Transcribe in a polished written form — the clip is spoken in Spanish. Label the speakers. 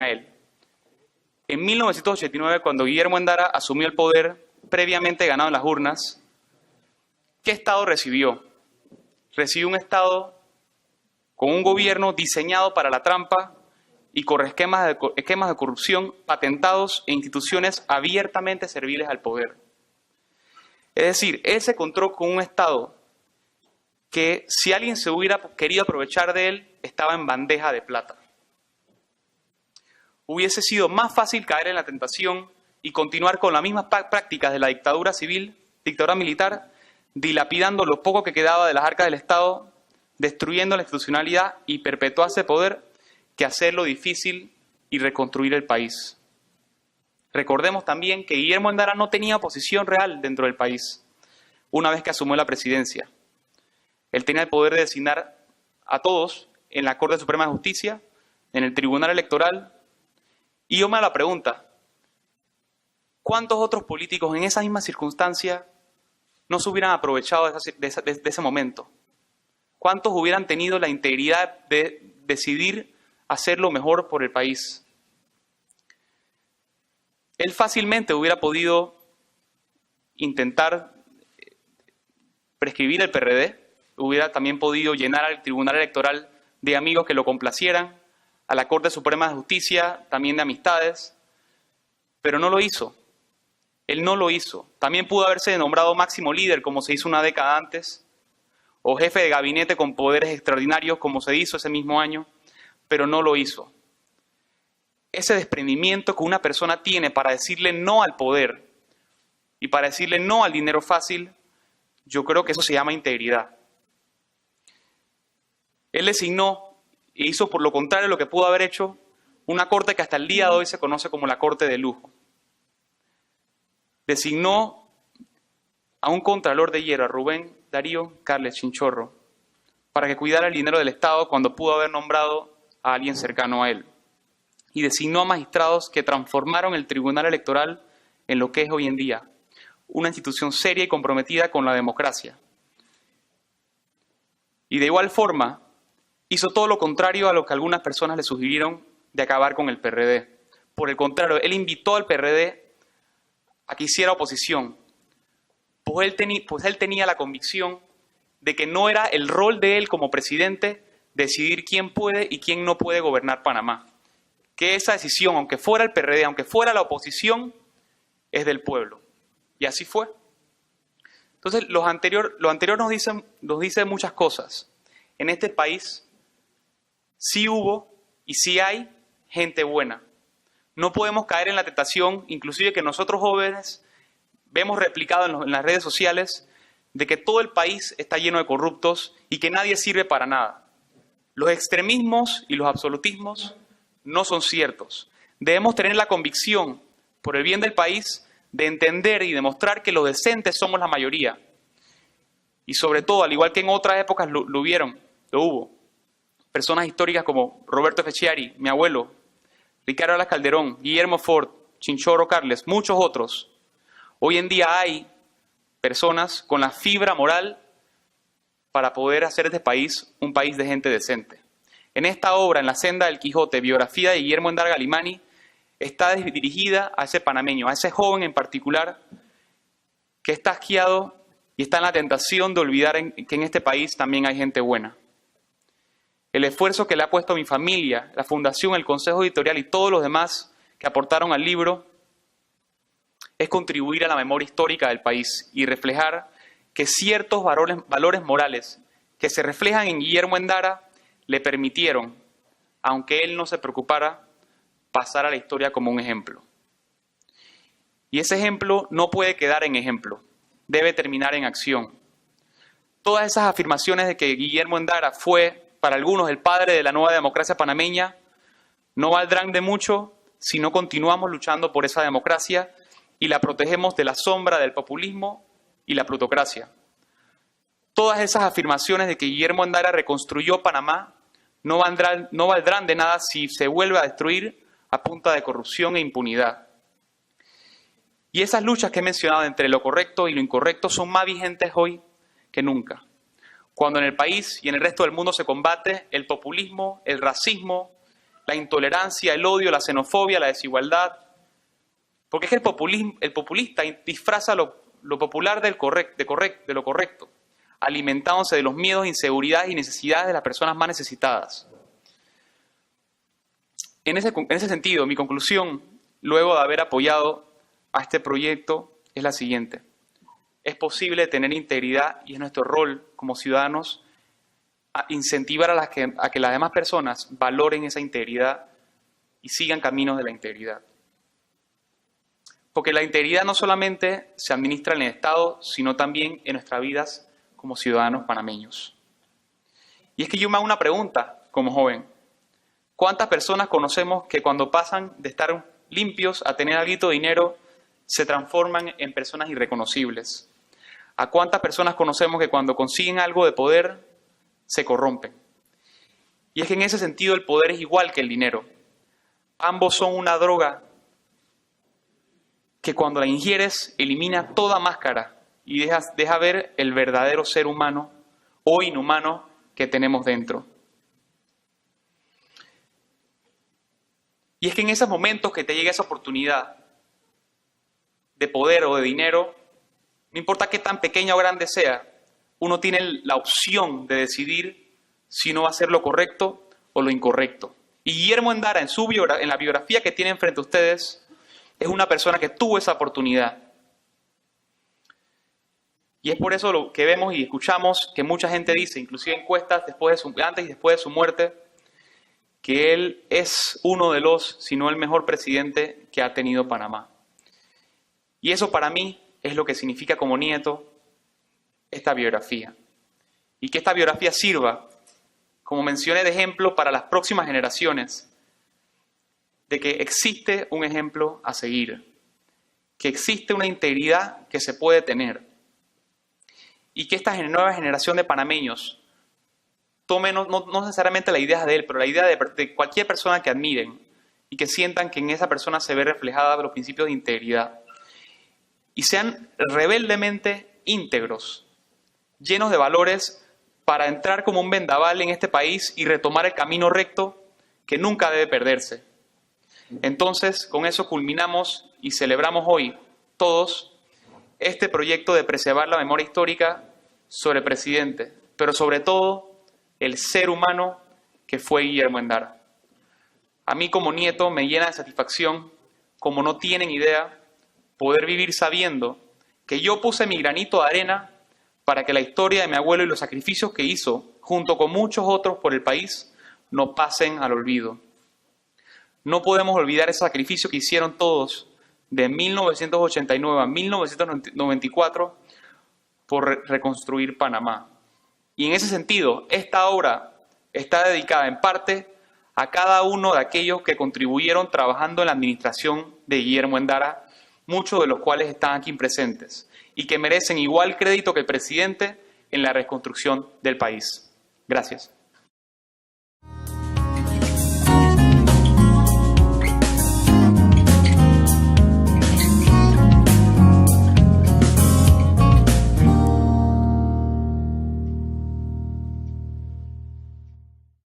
Speaker 1: a él. En 1989, cuando Guillermo Endara asumió el poder, previamente ganado en las urnas, ¿qué Estado recibió? Recibió un Estado con un gobierno diseñado para la trampa y con esquemas de corrupción patentados e instituciones abiertamente serviles al poder. Es decir, él se encontró con un Estado que, si alguien se hubiera querido aprovechar de él, estaba en bandeja de plata. Hubiese sido más fácil caer en la tentación y continuar con las mismas prácticas de la dictadura civil, dictadura militar, dilapidando lo poco que quedaba de las arcas del Estado, destruyendo la institucionalidad y perpetuarse poder, que hacerlo difícil y reconstruir el país. Recordemos también que Guillermo Endara no tenía oposición real dentro del país una vez que asumió la presidencia. Él tenía el poder de designar a todos en la Corte Suprema de Justicia, en el Tribunal Electoral. Y yo me hago la pregunta, ¿cuántos otros políticos en esa misma circunstancia no se hubieran aprovechado de ese momento? ¿Cuántos hubieran tenido la integridad de decidir hacer lo mejor por el país? Él fácilmente hubiera podido intentar prescribir el PRD, hubiera también podido llenar al Tribunal Electoral de amigos que lo complacieran, a la Corte Suprema de Justicia también de amistades, pero no lo hizo. Él no lo hizo. También pudo haberse nombrado máximo líder, como se hizo una década antes, o jefe de gabinete con poderes extraordinarios, como se hizo ese mismo año, pero no lo hizo. Ese desprendimiento que una persona tiene para decirle no al poder y para decirle no al dinero fácil, yo creo que eso se llama integridad. Él designó e hizo por lo contrario lo que pudo haber hecho una corte que hasta el día de hoy se conoce como la Corte de Lujo. Designó a un contralor de hierro, a Rubén Darío Carles Chinchorro, para que cuidara el dinero del Estado cuando pudo haber nombrado a alguien cercano a él. Y designó a magistrados que transformaron el Tribunal Electoral en lo que es hoy en día, una institución seria y comprometida con la democracia. Y de igual forma, hizo todo lo contrario a lo que algunas personas le sugirieron de acabar con el PRD. Por el contrario, él invitó al PRD a que hiciera oposición, pues él tenía la convicción de que no era el rol de él como presidente decidir quién puede y quién no puede gobernar Panamá. Que esa decisión, aunque fuera el PRD, aunque fuera la oposición, es del pueblo. Y así fue. Entonces, lo anterior nos dice muchas cosas. En este país sí hubo y sí hay gente buena. No podemos caer en la tentación, inclusive que nosotros jóvenes vemos replicado en las redes sociales, de que todo el país está lleno de corruptos y que nadie sirve para nada. Los extremismos y los absolutismos no son ciertos. Debemos tener la convicción, por el bien del país, de entender y demostrar que los decentes somos la mayoría. Y sobre todo, al igual que en otras épocas lo hubo. Personas históricas como Roberto Efechiari, mi abuelo, Ricardo Alas Calderón, Guillermo Ford, Chinchorro Carles, muchos otros. Hoy en día hay personas con la fibra moral para poder hacer de este país un país de gente decente. En esta obra, En la senda del Quijote, biografía de Guillermo Endara Galimani, está dirigida a ese panameño, a ese joven en particular que está asqueado y está en la tentación de olvidar que en este país también hay gente buena. El esfuerzo que le ha puesto mi familia, la Fundación, el Consejo Editorial y todos los demás que aportaron al libro es contribuir a la memoria histórica del país y reflejar que ciertos valores morales que se reflejan en Guillermo Endara le permitieron, aunque él no se preocupara, pasar a la historia como un ejemplo. Y ese ejemplo no puede quedar en ejemplo, debe terminar en acción. Todas esas afirmaciones de que Guillermo Endara fue, para algunos, el padre de la nueva democracia panameña, no valdrán de mucho si no continuamos luchando por esa democracia y la protegemos de la sombra del populismo y la plutocracia. Todas esas afirmaciones de que Guillermo Endara reconstruyó Panamá no valdrán de nada si se vuelve a destruir a punta de corrupción e impunidad. Y esas luchas que he mencionado entre lo correcto y lo incorrecto son más vigentes hoy que nunca. Cuando en el país y en el resto del mundo se combate el populismo, el racismo, la intolerancia, el odio, la xenofobia, la desigualdad. Porque es que el populista disfraza lo popular de lo correcto, alimentándose de los miedos, inseguridades y necesidades de las personas más necesitadas. En ese sentido, mi conclusión, luego de haber apoyado a este proyecto, es la siguiente. Es posible tener integridad y es nuestro rol como ciudadanos a incentivar a que las demás personas valoren esa integridad y sigan caminos de la integridad. Porque la integridad no solamente se administra en el Estado, sino también en nuestras vidas como ciudadanos panameños. Y es que yo me hago una pregunta como joven. ¿Cuántas personas conocemos que cuando pasan de estar limpios a tener algo de dinero se transforman en personas irreconocibles? ¿A cuántas personas conocemos que cuando consiguen algo de poder se corrompen? Y es que en ese sentido el poder es igual que el dinero. Ambos son una droga que cuando la ingieres elimina toda máscara y deja ver el verdadero ser humano o inhumano que tenemos dentro. Y es que en esos momentos que te llega esa oportunidad de poder o de dinero, no importa qué tan pequeña o grande sea, uno tiene la opción de decidir si no va a hacer lo correcto o lo incorrecto. Y Guillermo Endara, en la biografía que tienen frente a ustedes, es una persona que tuvo esa oportunidad. Y es por eso lo que vemos y escuchamos que mucha gente dice, inclusive encuestas antes y después de su muerte, que él es uno de los, si no el mejor presidente que ha tenido Panamá. Y eso para mí es lo que significa como nieto esta biografía. Y que esta biografía sirva, como mencioné, de ejemplo para las próximas generaciones, de que existe un ejemplo a seguir, que existe una integridad que se puede tener y que esta nueva generación de panameños tome no necesariamente la idea de él, pero la idea de cualquier persona que admiren y que sientan que en esa persona se ve reflejada los principios de integridad y sean rebeldemente íntegros, llenos de valores para entrar como un vendaval en este país y retomar el camino recto que nunca debe perderse. Entonces, con eso culminamos y celebramos hoy todos este proyecto de preservar la memoria histórica sobre el presidente, pero sobre todo el ser humano que fue Guillermo Endara. A mí como nieto me llena de satisfacción, como no tienen idea, poder vivir sabiendo que yo puse mi granito de arena para que la historia de mi abuelo y los sacrificios que hizo, junto con muchos otros por el país, no pasen al olvido. No podemos olvidar ese sacrificio que hicieron todos de 1989 a 1994 por reconstruir Panamá. Y en ese sentido, esta obra está dedicada en parte a cada uno de aquellos que contribuyeron trabajando en la administración de Guillermo Endara, muchos de los cuales están aquí presentes y que merecen igual crédito que el presidente en la reconstrucción del país. Gracias.